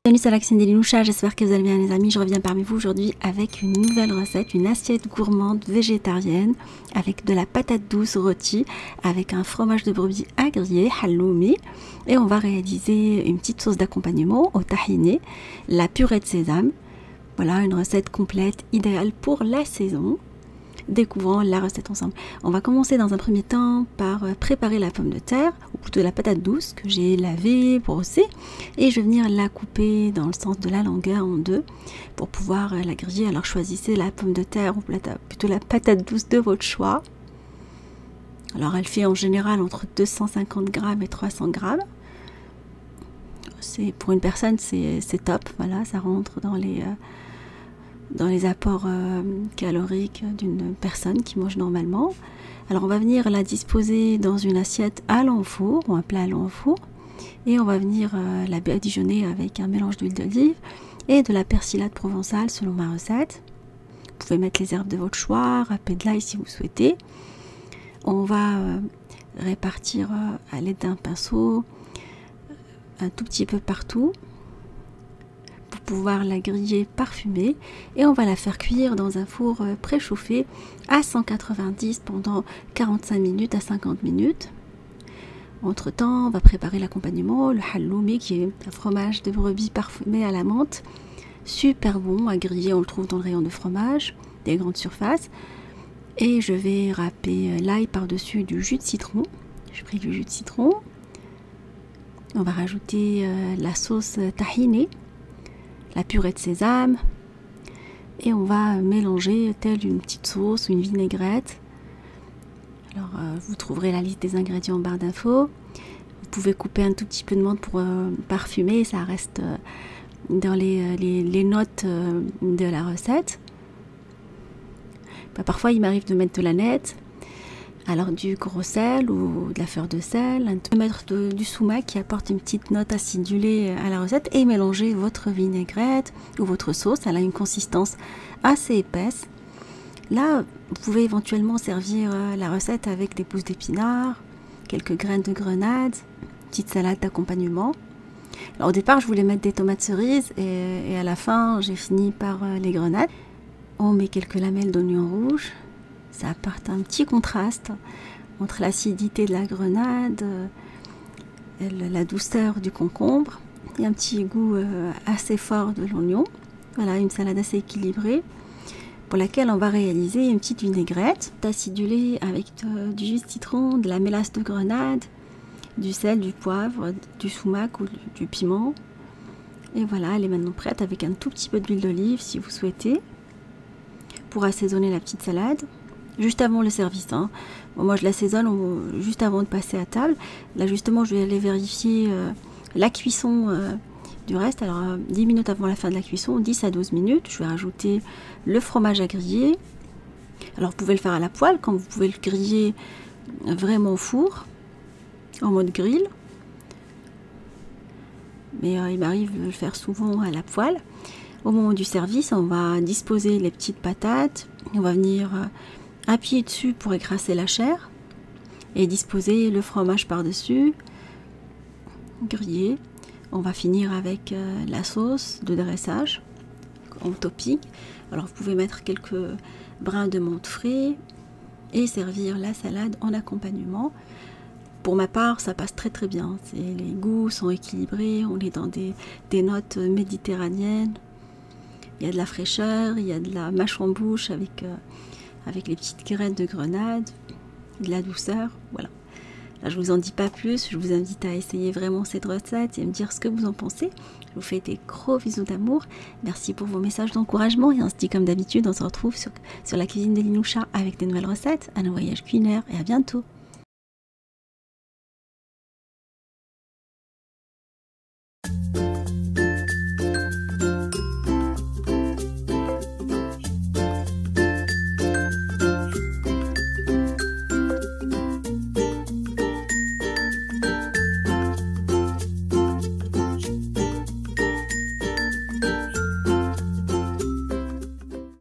Bienvenue sur la cuisine des Linoucha, j'espère que vous allez bien les amis. Je reviens parmi vous aujourd'hui avec une nouvelle recette, une assiette gourmande végétarienne avec de la patate douce rôtie, avec un fromage de brebis à griller, halloumi, et on va réaliser une petite sauce d'accompagnement au tahini, la purée de sésame. Voilà une recette complète, idéale pour la saison. Découvrons la recette ensemble. On va commencer dans un premier temps par préparer la pomme de terre, ou plutôt la patate douce que j'ai lavée, brossée, et je vais venir la couper dans le sens de la longueur en deux pour pouvoir la griller. Alors choisissez la pomme de terre ou plutôt la patate douce de votre choix. Alors elle fait en général entre 250 grammes et 300 grammes. Pour une personne c'est top, voilà, ça rentre dans les apports caloriques d'une personne qui mange normalement. Alors on va venir la disposer dans une assiette à l'enfour ou un plat à l'enfour et on va venir la badigeonner avec un mélange d'huile d'olive et de la persillade provençale selon ma recette. Vous pouvez mettre les herbes de votre choix, râper de l'ail si vous souhaitez. On va répartir à l'aide d'un pinceau un tout petit peu partout pour pouvoir la griller parfumée, et on va la faire cuire dans un four préchauffé à 190 pendant 45 minutes à 50 minutes. Entre temps, on va préparer l'accompagnement, le halloumi qui est un fromage de brebis parfumé à la menthe, super bon à griller, on le trouve dans le rayon de fromage des grandes surfaces. Et je vais râper l'ail par-dessus du jus de citron. J'ai pris du jus de citron. On va rajouter la sauce tahini, la purée de sésame, et on va mélanger telle une petite sauce ou une vinaigrette. Alors vous trouverez la liste des ingrédients en barre d'infos. Vous pouvez couper un tout petit peu de menthe pour parfumer, ça reste dans les notes de la recette. Parfois il m'arrive de mettre de l'aneth, alors du gros sel ou de la fleur de sel, de mettre du sumac qui apporte une petite note acidulée à la recette, et mélanger votre vinaigrette ou votre sauce. Elle a une consistance assez épaisse. Là, vous pouvez éventuellement servir la recette avec des pousses d'épinards, quelques graines de grenade, petite salade d'accompagnement. Alors au départ, je voulais mettre des tomates cerises et à la fin, j'ai fini par les grenades. On met quelques lamelles d'oignon rouge. Ça apporte un petit contraste entre l'acidité de la grenade, la douceur du concombre et un petit goût assez fort de l'oignon. Voilà, une salade assez équilibrée pour laquelle on va réaliser une petite vinaigrette acidulée avec du jus de citron, de la mélasse de grenade, du sel, du poivre, du sumac ou du piment. Et voilà, elle est maintenant prête avec un tout petit peu d'huile d'olive si vous souhaitez pour assaisonner la petite salade. Juste avant le service, hein. Bon, moi je l'assaisonne juste avant de passer à table. Là justement je vais aller vérifier la cuisson du reste. Alors 10 minutes avant la fin de la cuisson, 10 à 12 minutes, je vais rajouter le fromage à griller. Alors vous pouvez le faire à la poêle, quand vous pouvez le griller vraiment au four, en mode grill. Mais il m'arrive de le faire souvent à la poêle. Au moment du service, on va disposer les petites patates. On va venir appuyer dessus pour écraser la chair et disposer le fromage par-dessus, griller. On va finir avec la sauce de dressage en topping. Alors vous pouvez mettre quelques brins de menthe frais et servir la salade en accompagnement. Pour ma part, ça passe très très bien. Les goûts sont équilibrés, on est dans des notes méditerranéennes. Il y a de la fraîcheur, il y a de la mâche en bouche avec les petites graines de grenade, de la douceur, voilà. Là, je vous en dis pas plus, je vous invite à essayer vraiment cette recette et à me dire ce que vous en pensez. Je vous fais des gros bisous d'amour, merci pour vos messages d'encouragement, et on se dit comme d'habitude, on se retrouve sur la cuisine des Linoucha avec des nouvelles recettes, un voyage culinaire, et à bientôt.